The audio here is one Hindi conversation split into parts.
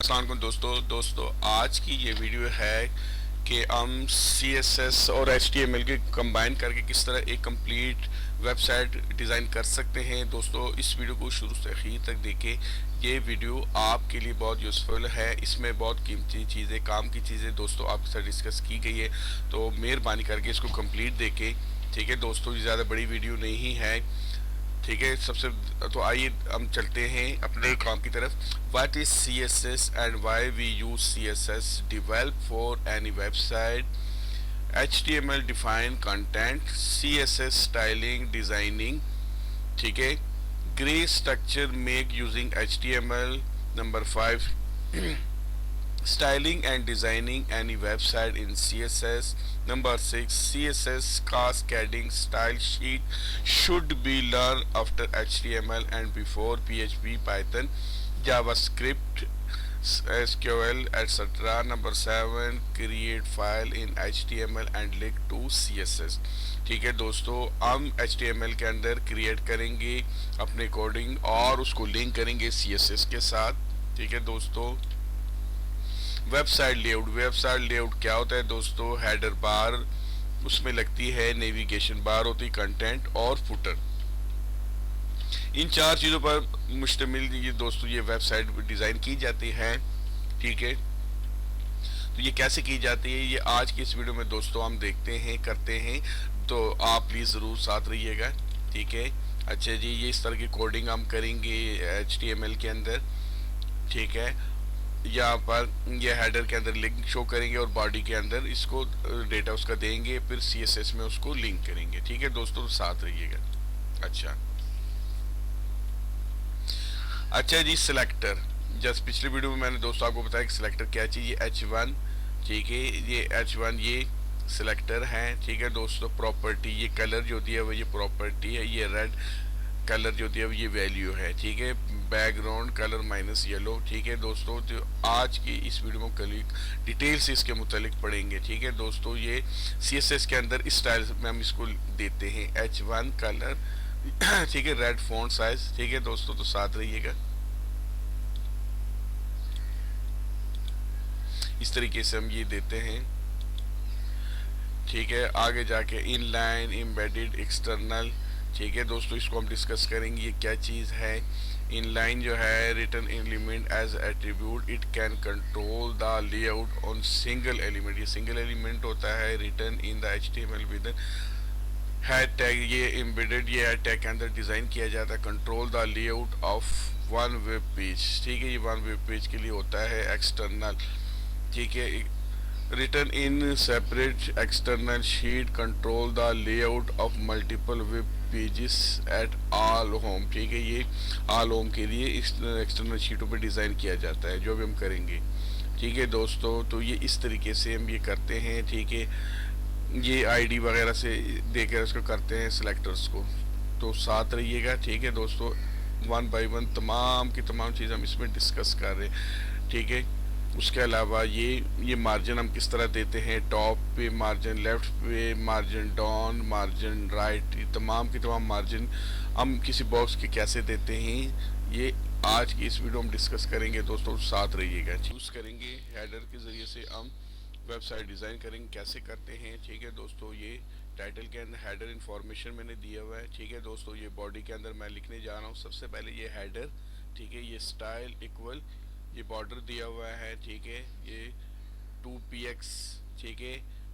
अस्सलाम वालेकुम दोस्तों आज की ये वीडियो है कि हम CSS और HTML के कंबाइन करके किस तरह एक कंप्लीट वेबसाइट डिज़ाइन कर सकते हैं। दोस्तों इस वीडियो को शुरू से आखिर तक देखें। ये वीडियो आपके लिए बहुत यूज़फुल है। इसमें बहुत कीमती चीज़ें, काम की चीज़ें दोस्तों आपके साथ डिस्कस की गई है, तो मेहरबानी करके इसको कंप्लीट देखें। ठीक है दोस्तों, ये ज़्यादा बड़ी वीडियो नहीं है। ठीक है, सबसे तो आइए हम चलते हैं अपने काम की तरफ। What is CSS and why we use CSS? Develop for any website. HTML define content. CSS styling designing. ठीक है, grey structure make using HTML। Number 5, styling and designing any website in CSS. Number 6, CSS cascading style sheet should be learned after HTML and before PHP, Python, JavaScript, SQL, etc. Number 7, create file in HTML and link to CSS. ठीक है दोस्तों, हम HTML के अंदर क्रिएट करेंगे अपने कोडिंग और उसको लिंक करेंगे CSS के साथ। ठीक है दोस्तों, वेबसाइट लेआउट क्या होता है दोस्तों? हेडर बार, उसमें लगती है नेविगेशन बार, होती कंटेंट और फुटर। इन चार चीज़ों पर मुश्तमिल ये दोस्तों ये वेबसाइट डिज़ाइन की जाती है। ठीक है, तो ये कैसे की जाती है, ये आज की इस वीडियो में दोस्तों हम देखते हैं, करते हैं। तो आप प्लीज़ ज़रूर साथ रहिएगा। ठीक है, अच्छा जी, ये इस तरह की कोडिंग हम करेंगे HTML के अंदर। ठीक है, यहाँ पर ये हेडर के अंदर लिंक शो करेंगे और बॉडी के अंदर इसको डेटा उसका देंगे, फिर CSS में उसको लिंक करेंगे। ठीक है दोस्तों, तो साथ रहिएगा। अच्छा जी, सिलेक्टर। जस्ट पिछले वीडियो में मैंने दोस्तों आपको बताया कि सिलेक्टर क्या चीज़, ये H1। ठीक है, ये H1 ये सिलेक्टर है। ठीक है दोस्तों, प्रॉपर्टी, ये कलर जो दिया हुआ ये प्रॉपर्टी है, ये रेड कलर जो दिया ये वैल्यू है। ठीक है, बैकग्राउंड कलर माइनस येलो। ठीक है दोस्तों, तो आज की इस वीडियो में कल डिटेल से इसके मुतालिक पढ़ेंगे। ठीक है दोस्तों, ये CSS के अंदर इस स्टाइल में हम इसको देते हैं, H1 कलर। ठीक है, रेड फॉन्ट साइज। ठीक है दोस्तों, तो साथ रहिएगा। इस तरीके से हम ये देते हैं। ठीक है, आगे जाके इनलाइन, एम्बेडेड, एक्सटर्नल। ठीक है दोस्तों, इसको हम डिस्कस करेंगे ये क्या चीज़ है। इनलाइन जो है, written element as attribute, it can control the layout on single element. ये सिंगल एलिमेंट होता है। Written in the HTML with head tag, ये एम्बेडेड, ये हैड टैग के अंदर डिज़ाइन किया जाता है। Control the layout of one web page. ठीक है, ये वन वेब पेज के लिए होता है। एक्सटर्नल, ठीक है, written in separate external sheet control the layout of multiple web pages at all home। ठीक है, ये all home के लिए एक्सटर्नल शीटों पे डिज़ाइन किया जाता है, जो भी हम करेंगे। ठीक है दोस्तों, तो ये इस तरीके से हम ये करते हैं। ठीक है, ये ID वगैरह से देकर इसको करते हैं सिलेक्टर्स को, तो साथ रहिएगा। ठीक है दोस्तों, वन बाय वन तमाम की तमाम चीज़ हम इसमें डिस्कस कर रहे हैं। ठीक है, उसके अलावा ये मार्जिन हम किस तरह देते हैं, टॉप पे मार्जिन, लेफ्ट पे मार्जिन, डाउन मार्जिन, राइट, ये तमाम की तमाम मार्जिन हम किसी बॉक्स के कैसे देते हैं, ये आज की इस वीडियो में डिस्कस करेंगे दोस्तों, साथ रहिएगा। यूज़ करेंगे हेडर के ज़रिए से हम वेबसाइट डिज़ाइन करेंगे, कैसे करते हैं। ठीक है दोस्तों, ये टाइटल के अंदर हेडर इन्फॉर्मेशन मैंने दिया हुआ है। ठीक है दोस्तों, ये बॉडी के अंदर मैं लिखने जा रहा हूँ सबसे पहले ये हेडर। ठीक है, ये स्टाइल इक्वल, ये बॉर्डर दिया हुआ है। ठीक है, ये 2px। ठीक है,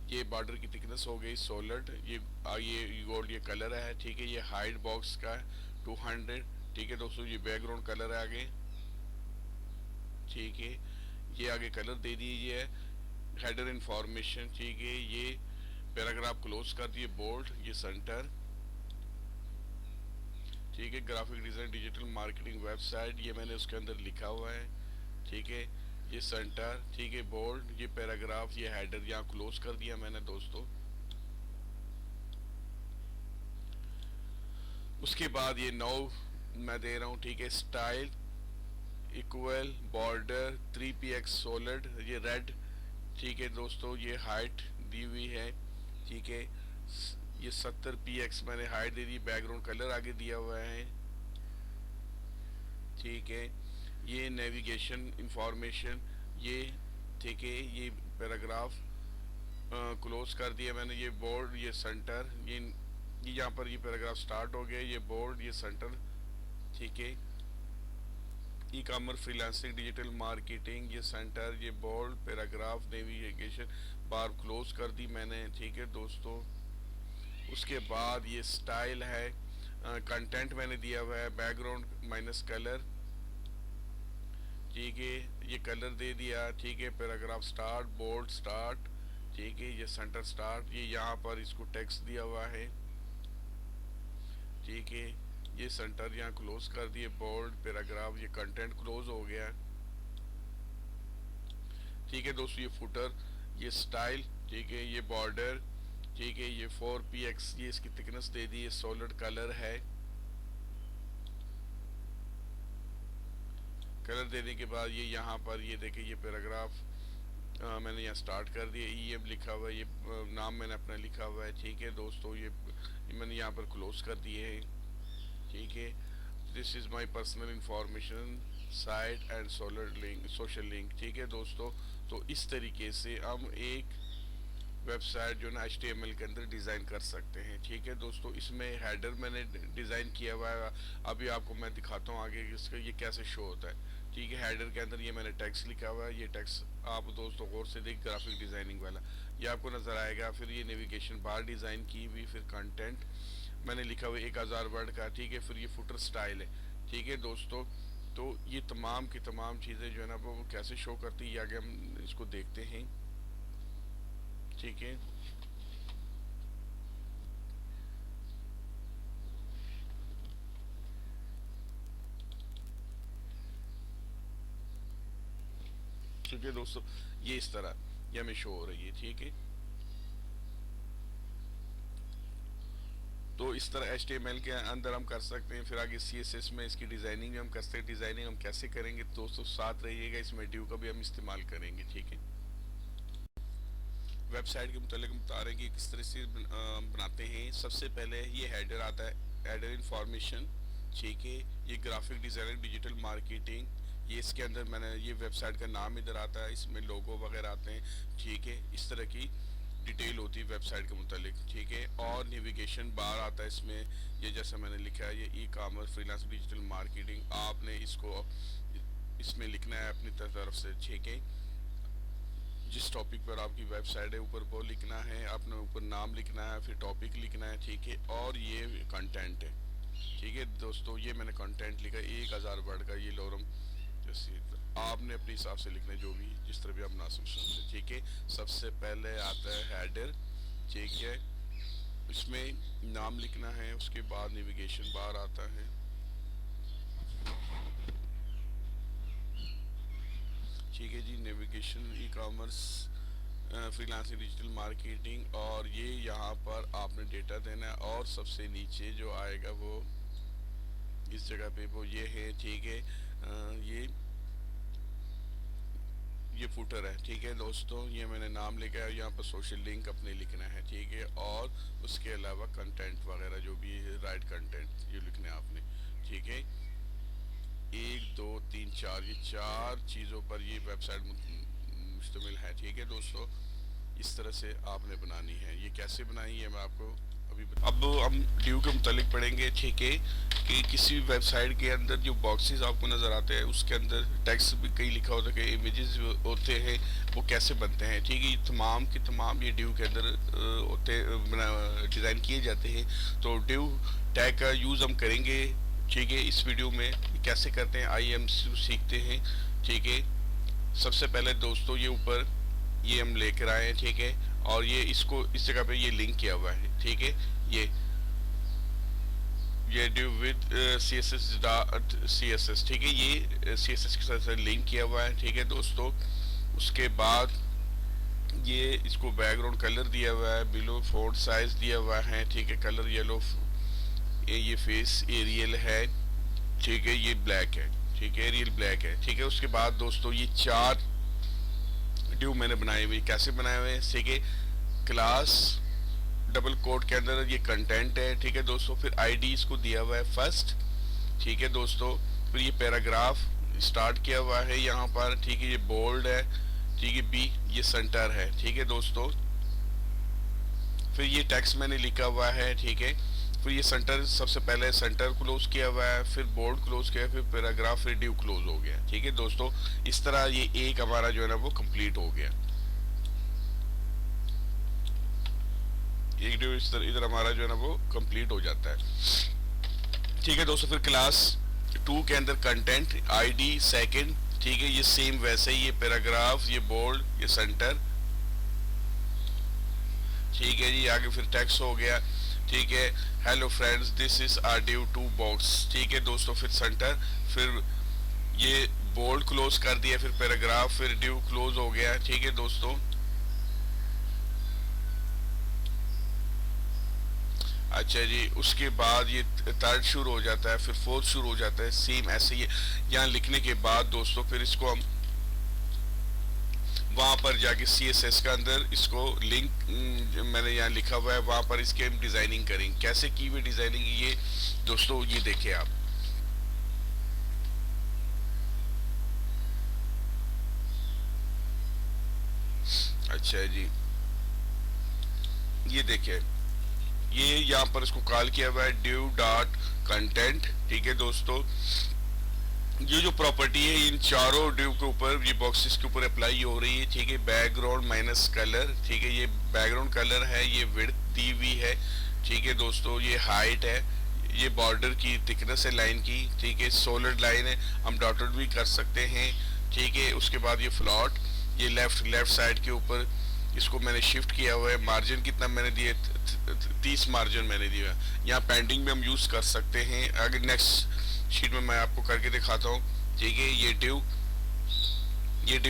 ये बॉर्डर की थिकनेस हो गई सॉलिड। ये गोल्ड ये कलर है। ठीक है, ये हाइट बॉक्स का 200। ठीक है दोस्तों, ये बैकग्राउंड कलर है आगे। ठीक है, ये आगे कलर दे दीजिए। हेडर इंफॉर्मेशन, ठीक है, ये पैराग्राफ क्लोज कर दिए, बोल्ड, ये सेंटर। ठीक है, graphic design digital marketing website, ये मैंने उसके अंदर लिखा हुआ है। ठीक है, ये सेंटर। ठीक है, बोल्ड, ये पैराग्राफ, ये हेडर यहाँ क्लोज कर दिया मैंने दोस्तों। उसके बाद ये 9 मैं दे रहा हूँ। ठीक है, style equal border 3px solid, ये रेड। ठीक है दोस्तों, ये हाइट दी हुई है। ठीक है, ये 70px मैंने हाइट दे दी, बैकग्राउंड कलर आगे दिया हुआ है। ठीक है, ये नेविगेशन इंफॉर्मेशन, ये ठीक है, ये पैराग्राफ क्लोज कर दिया मैंने। ये बोर्ड, ये सेंटर, ये यहाँ पर ये पैराग्राफ स्टार्ट हो गया, ये बोर्ड, ये सेंटर, ठीक है। ई कॉमर्स, फ्रीलांसिंग, डिजिटल मार्केटिंग, ये सेंटर, ये board, paragraph, navigation bar close कर दी मैंने, ठीक है दोस्तों। उसके बाद ये स्टाइल है, कंटेंट मैंने दिया हुआ है, बैकग्राउंड माइनस कलर, ठीक है, ये कलर दे दिया, ठीक है। पैराग्राफ स्टार्ट, बोल्ड स्टार्ट, ठीक है, ये सेंटर स्टार्ट, ये यहाँ पर इसको टेक्स्ट दिया हुआ है, ठीक है। ये सेंटर यहाँ क्लोज कर दिए, बोल्ड, पैराग्राफ, ये कंटेंट क्लोज हो गया, ठीक है दोस्तों। ये फुटर, ये स्टाइल, ठीक है, ये बॉर्डर, ठीक है, ये 4px, ये इसकी थिकनेस दे दी, ये सॉलिड कलर है। कलर देने के बाद ये यहाँ पर ये देखिए, ये पैराग्राफ मैंने यहाँ स्टार्ट कर दिया, EM लिखा हुआ है, ये नाम मैंने अपना लिखा हुआ है, ठीक है दोस्तों। ये मैंने यहाँ पर क्लोज कर दिए हैं, ठीक है। This is my personal information site and social link, ठीक है दोस्तों। तो इस तरीके से हम एक वेबसाइट जो ना HTML के अंदर डिज़ाइन कर सकते हैं, ठीक है दोस्तों। इसमें हेडर मैंने डिज़ाइन किया हुआ है, अभी आपको मैं दिखाता हूँ आगे इसका ये कैसे शो होता है, ठीक है। हेडर के अंदर ये मैंने टेक्स्ट लिखा हुआ है, ये टेक्स्ट आप दोस्तों गौर से देख, ग्राफिक डिज़ाइनिंग वाला ये आपको नज़र आएगा। फिर ये नेविगेशन बार डिज़ाइन की हुई, फिर कंटेंट मैंने लिखा हुआ 1000 वर्ड का, ठीक है। फिर ये फुटर स्टाइल है, ठीक है दोस्तों। तो ये तमाम की तमाम चीज़ें जो है ना वो कैसे शो करती है, आगे हम इसको देखते हैं, ठीक है। ठीक है दोस्तों, ये इस तरह ये हमें शो हो रही है, ठीक है। तो इस तरह HTML के अंदर हम कर सकते हैं। फिर आगे CSS में इसकी डिज़ाइनिंग भी हम कर सकते हैं। डिज़ाइनिंग हम कैसे करेंगे दोस्तों, साथ रहिएगा, इसमें div का भी हम इस्तेमाल करेंगे, ठीक है। वेबसाइट के मुतालिक हम बता रहे हैं कि किस तरह से बनाते हैं। सबसे पहले ये हेडर आता है, हेडर इन्फॉर्मेशन, ठीक है। ये ग्राफिक डिज़ाइनिंग, डिजिटल मार्केटिंग, ये इसके अंदर मैंने ये वेबसाइट का नाम इधर आता है, इसमें लोगो वगैरह आते हैं, ठीक है। इस तरह की डिटेल होती है वेबसाइट के मुतालिक, ठीक है। और नेविगेशन बार आता है इसमें, ये जैसा मैंने लिखा है, ये e commerce, freelance, digital marketing, आपने इसको इसमें लिखना है अपनी तरफ से, ठीक है। जिस टॉपिक पर आपकी वेबसाइट है ऊपर वो लिखना है, अपने ऊपर नाम लिखना है, फिर टॉपिक लिखना है, ठीक है। और ये कंटेंट है, ठीक है दोस्तों। ये मैंने कंटेंट लिखा 1000 वर्ड का, ये लोरम जैसे आपने अपने हिसाब से लिखना है, जो भी जिस तरह भी आप मुनासिब समझे, ठीक है। सबसे पहले आता है हेडर, ठीक है, इसमें नाम लिखना है। उसके बाद नेविगेशन बार आता है, ठीक है जी। Navigation, e commerce, freelancing, digital marketing, और ये यहाँ पर आपने डेटा देना है। और सबसे नीचे जो आएगा वो इस जगह पे वो ये है, ठीक है। ये फुटर है, ठीक है दोस्तों। ये मैंने नाम लिखा है, यहाँ पर सोशल लिंक अपने लिखना है, ठीक है। और उसके अलावा कंटेंट वगैरह जो भी है, राइट कंटेंट ये लिखना है आपने, ठीक है। 1 2 3 4, ये 4 चीज़ों पर ये वेबसाइट मुश्तमिल है, ठीक है दोस्तों। इस तरह से आपने बनानी है। ये कैसे बनाई है मैं आपको अभी अब हम ड्यू के मुतालिक पढ़ेंगे, ठीक है। कि किसी वेबसाइट के अंदर जो बॉक्सेस आपको नज़र आते हैं उसके अंदर टेक्स्ट भी कई लिखा होता है कि इमेजेस होते हैं, वो कैसे बनते हैं, ठीक है। ये तमाम के तमाम ये ड्यू के अंदर होते डिज़ाइन किए जाते हैं। तो ड्यू टैग का यूज़ हम करेंगे, ठीक है। इस वीडियो में कैसे करते हैं आइए हम सीखते हैं, ठीक है। सबसे पहले दोस्तों ये ऊपर ये हम लेकर आए हैं, ठीक है। और ये इसको इस जगह पे ये लिंक किया हुआ है, ठीक है। ये ड्यू विद CSS, ठीक है। ये CSS के साथ लिंक किया हुआ है, ठीक है दोस्तों। उसके बाद ये इसको बैकग्राउंड कलर दिया हुआ है, बिलो फोर्ट साइज दिया हुआ है, ठीक है। कलर येलो, ये फेस एरियल है, ठीक है। ये ब्लैक है, ठीक है, एरियल ब्लैक है, ठीक है। उसके बाद दोस्तों ये 4 ड्यू मैंने बनाए हुए, कैसे बनाए हुए हैं, ठीक है। क्लास डबल कोट के अंदर ये कंटेंट है, ठीक है दोस्तों। फिर ID इसको दिया हुआ है फर्स्ट, ठीक है दोस्तों। फिर ये पैराग्राफ स्टार्ट किया हुआ है यहाँ पर, ठीक है, ये बोल्ड है, ठीक है, बी ये सेंटर है, ठीक है दोस्तों। फिर ये टेक्स्ट मैंने लिखा हुआ है, ठीक है, फिर ये सेंटर, सबसे पहले सेंटर क्लोज किया हुआ है, फिर बोल्ड क्लोज किया, फिर पैराग्राफ, फिर डिव क्लोज हो गया, ठीक है दोस्तों। इस तरह ये एक हमारा जो है ना वो कंप्लीट हो गया। एक डिव इस तरह इधर हमारा जो है ना वो कंप्लीट हो जाता है, ठीक है दोस्तों। फिर क्लास 2 के अंदर कंटेंट आईडी सेकंड, ठीक है, ये सेम वैसे ही, ये पैराग्राफ, ये बोल्ड, ये सेंटर, ठीक है जी। आगे फिर टेक्स्ट हो गया, ठीक है, hello friends this is R due two box, ठीक है दोस्तों। फिर सेंटर, फिर ये बोल्ड क्लोज कर दिया, फिर पैराग्राफ, फिर ड्यू क्लोज हो गया, ठीक है दोस्तों। अच्छा जी, उसके बाद ये थर्ड शुरू हो जाता है, फिर फोर्थ शुरू हो जाता है, सेम ऐसे ही यहाँ लिखने के बाद दोस्तों फिर इसको हम वहां पर जाके CSS का अंदर इसको लिंक मैंने यहाँ लिखा हुआ है, वहां पर इसके हम डिजाइनिंग करेंगे। कैसे की हुई डिजाइनिंग ये दोस्तों, ये देखें आप। अच्छा जी, ये देखिए, ये यहाँ पर इसको कॉल किया हुआ है div डॉट कंटेंट, ठीक है दोस्तों। ये जो प्रॉपर्टी है इन चारों डिव के ऊपर, ये बॉक्सेस के ऊपर अप्लाई हो रही है, ठीक है। बैकग्राउंड माइनस कलर, ठीक है, ये बैकग्राउंड कलर है, ये विड्थ दी हुई है, ठीक है दोस्तों। ये हाइट है, ये बॉर्डर की थिकनेस है लाइन की, ठीक है। सॉलिड लाइन है, हम डॉटेड भी कर सकते हैं, ठीक है। उसके बाद ये फ्लॉट, ये लेफ्ट साइड के ऊपर इसको मैंने शिफ्ट किया हुआ है। मार्जिन कितना मैंने दिए, 30 मार्जिन मैंने दिया। यहाँ पेंडिंग में हम यूज कर सकते हैं। अगर नेक्स्ट शीट में मैं आपको करके दिखाता हूँ, ठीक है। ये डिव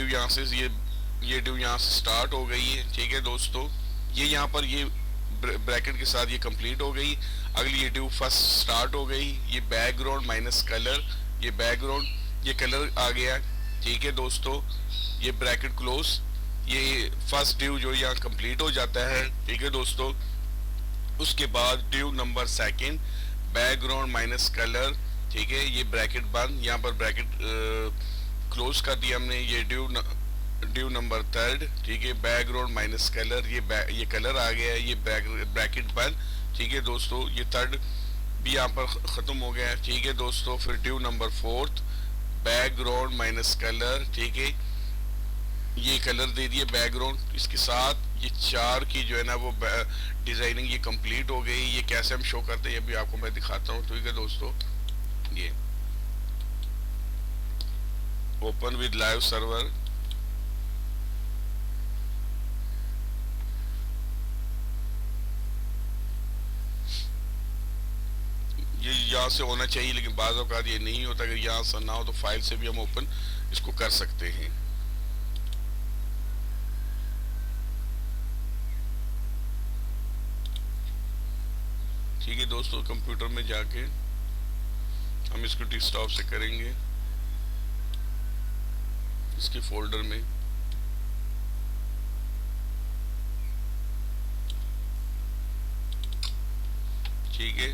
यहाँ से ये डिव यहाँ से स्टार्ट हो गई है, ठीक है दोस्तों। ये यहाँ पर ये ब्रैकेट के साथ ये कंप्लीट हो गई। अगली ये डिव फर्स्ट स्टार्ट हो गई, ये बैकग्राउंड माइनस कलर, ये बैकग्राउंड, ये कलर आ गया, ठीक है दोस्तों। ये ब्रैकेट क्लोज, ये फर्स्ट डिव जो यहाँ कंप्लीट हो जाता है, ठीक है दोस्तों। उसके बाद div number second, background minus colour, ठीक है, ये ब्रैकेट बंद, यहाँ पर ब्रैकेट क्लोज कर दिया हमने। ये डिव नंबर थर्ड, ठीक है, बैकग्राउंड माइनस कलर, ये कलर आ गया है, ये ब्रैकेट बंद, ठीक है दोस्तों। ये थर्ड भी यहाँ पर खत्म हो गया है, ठीक है दोस्तों। फिर div number fourth, background minus colour, ठीक है, ये कलर दे दिए बैकग्राउंड, इसके साथ ये चार की जो है ना वो डिजाइनिंग ये कंप्लीट हो गई। ये कैसे हम शो करते हैं ये भी आपको मैं दिखाता हूँ, ठीक है दोस्तों। ये ओपन विद लाइव सर्वर, ये यहाँ से होना चाहिए, लेकिन बाज़ औक़ात ये नहीं होता। अगर यहाँ से ना हो तो फाइल से भी हम ओपन इसको कर सकते हैं। ठीक है दोस्तों, कंप्यूटर में जाके हम इसको डेस्कटॉप से करेंगे, इसके फोल्डर में। ठीक है,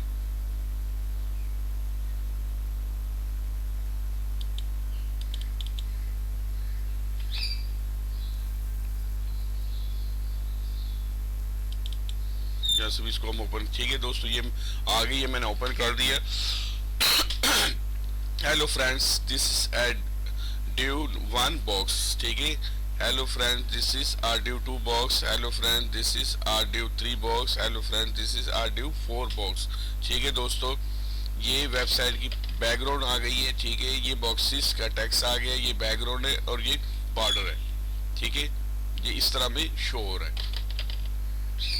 जैसे भी इसको हम ओपन, ठीक है दोस्तों, ये आ गई है, मैंने ओपन कर दिया। Hello friends this is ad due 1 box, ठीक है। Hello friends this is R due 2 box, hello friends this is R due 3 box, hello friends this is R due 4 box, ठीक है दोस्तों। ये वेबसाइट की बैकग्राउंड आ गई है, ठीक है। ये बॉक्सेस का टेक्स्ट आ गया, ये बैकग्राउंड है और ये बॉर्डर है, ठीक है। ये इस तरह में शो हो रहा है।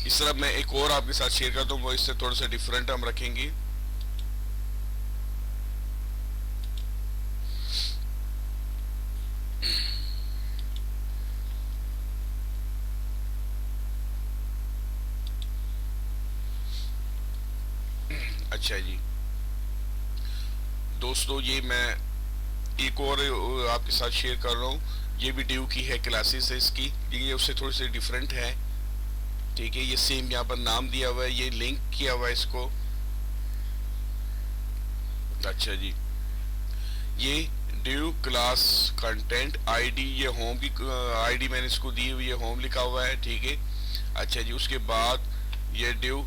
इस तरह मैं एक और आपके साथ शेयर करता हूँ, वो इससे थोड़ा सा डिफरेंट हम रखेंगे। अच्छा जी दोस्तों, ये मैं एक और आपके साथ शेयर कर रहा हूँ। ये भी ड्यू की है, क्लासेस है इसकी, ये उससे थोड़ी सी डिफरेंट है, ठीक है। ये सेम यहाँ पर नाम दिया हुआ है, ये लिंक किया हुआ है इसको। अच्छा जी, ये ड्यू क्लास कंटेंट आईडी, ये होम की आईडी मैंने इसको दी हुई है, होम लिखा हुआ है, ठीक है। अच्छा जी, उसके बाद ये ड्यू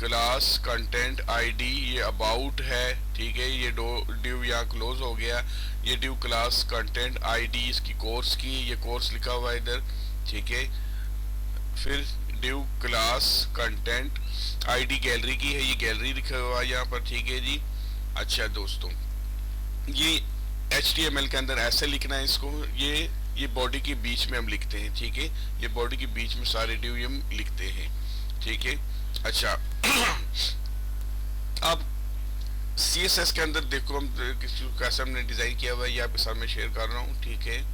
क्लास कंटेंट आईडी, ये अबाउट है, ठीक है। ये ड्यू यहाँ क्लोज हो गया। ये ड्यू क्लास कंटेंट आईडी इसकी कोर्स की, ये कोर्स लिखा हुआ है इधर, ठीक है। फिर due class content ID gallery की है, ये गैलरी लिखा हुआ है यहाँ पर, ठीक है जी। अच्छा दोस्तों, ये HTML के अंदर ऐसे लिखना है इसको, ये बॉडी के बीच में हम लिखते हैं, ठीक है। ये बॉडी के बीच में सारे ड्यू हम लिखते हैं, ठीक है। अच्छा अब CSS के अंदर देखो हम कैसे हमने डिजाइन किया हुआ है, ये आपके सामने शेयर कर रहा हूँ, ठीक है।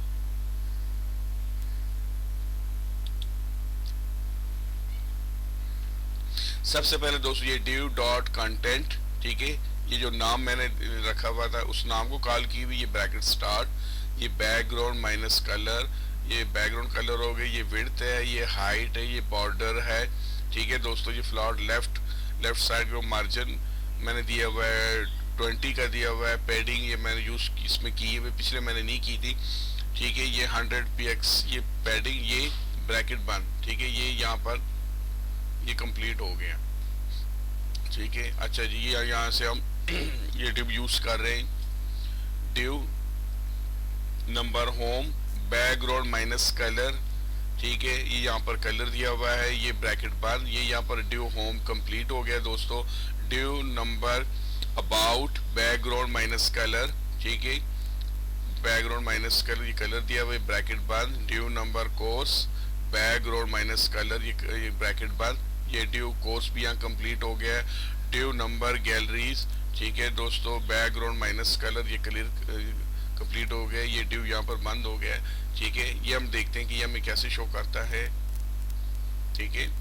सबसे पहले दोस्तों ये ड्यू डॉट कंटेंट, ठीक है। ये जो नाम मैंने रखा हुआ था उस नाम को कॉल की हुई, ये ब्रैकेट स्टार्ट, ये बैकग्राउंड माइनस कलर, ये बैकग्राउंड कलर हो गया, ये विड्थ है, ये हाइट है, ये बॉर्डर है, ठीक है दोस्तों। ये फ्लॉट लेफ्ट साइड को मार्जिन मैंने दिया हुआ है 20 का दिया हुआ है। पैडिंग ये मैंने यूज इसमें की है, पिछले मैंने नहीं की थी, ठीक है। ये 100 px ये पैडिंग, ये ब्रैकेट बंद, ठीक है। ये यहाँ पर ये कंप्लीट हो गया, ठीक है। अच्छा जी, ये यहाँ से हम ये डिव यूज कर रहे हैं, div number home background minus colour, ठीक है। ये यहाँ पर कलर दिया हुआ है, ये ब्रैकेट बंद, ये यहाँ पर डिव होम कंप्लीट हो गया दोस्तों। Div number about background minus colour, ठीक है। बैकग्राउंड माइनस कलर, ये कलर दिया हुआ है, ब्रैकेट बंद। Div number course background minus colour, ये ब्रैकेट बंद। ये ड्यू कोर्स भी यहाँ कंप्लीट हो गया है। ड्यू नंबर गैलरीज, ठीक है दोस्तों, बैकग्राउंड माइनस कलर, ये क्लियर कंप्लीट हो गया। ये ड्यू यहाँ पर बंद हो गया, ठीक है। ये हम देखते हैं कि ये हमें कैसे शो करता है, ठीक है।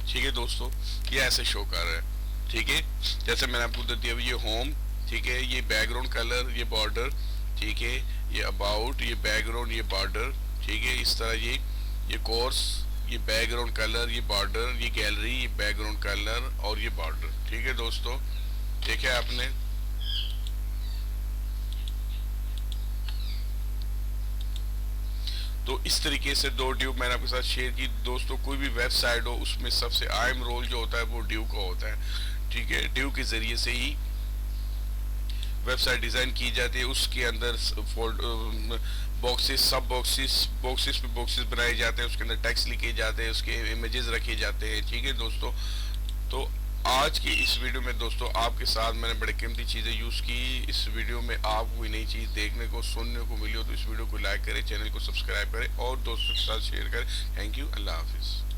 ठीक है दोस्तों, ये ऐसे शो कर रहा है, ठीक है। जैसे मैंने आपको दिया हुआ, ये होम, ठीक है, ये बैकग्राउंड कलर, ये बॉर्डर, ठीक है, ये अबाउट, ये बैकग्राउंड, ये बॉर्डर, ठीक है। इस तरह ये कोर्स, ये बैकग्राउंड कलर, ये बॉर्डर, ये गैलरी, ये बैकग्राउंड कलर और ये बॉर्डर, ठीक है दोस्तों। देखा है आपने। तो इस तरीके से दो ड्यू मैंने आपके साथ शेयर की दोस्तों। कोई भी वेबसाइट हो उसमें सबसे अहम रोल जो होता है वो ड्यू का होता है, ठीक है। ड्यू के जरिए से ही वेबसाइट डिजाइन की जाती है, उसके अंदर बॉक्सेस, सब बॉक्सेस पे बॉक्सेस बनाए जाते हैं, उसके अंदर टेक्स्ट लिखे जाते हैं, उसके इमेजेस रखे जाते हैं, ठीक है दोस्तों। तो आज की इस वीडियो में दोस्तों आपके साथ मैंने बड़े कीमती चीज़ें यूज़ की। इस वीडियो में आपको कोई नई चीज़ देखने को सुनने को मिली हो तो इस वीडियो को लाइक करें, चैनल को सब्सक्राइब करें और दोस्तों के साथ शेयर करें। थैंक यू, अल्लाह हाफिज़।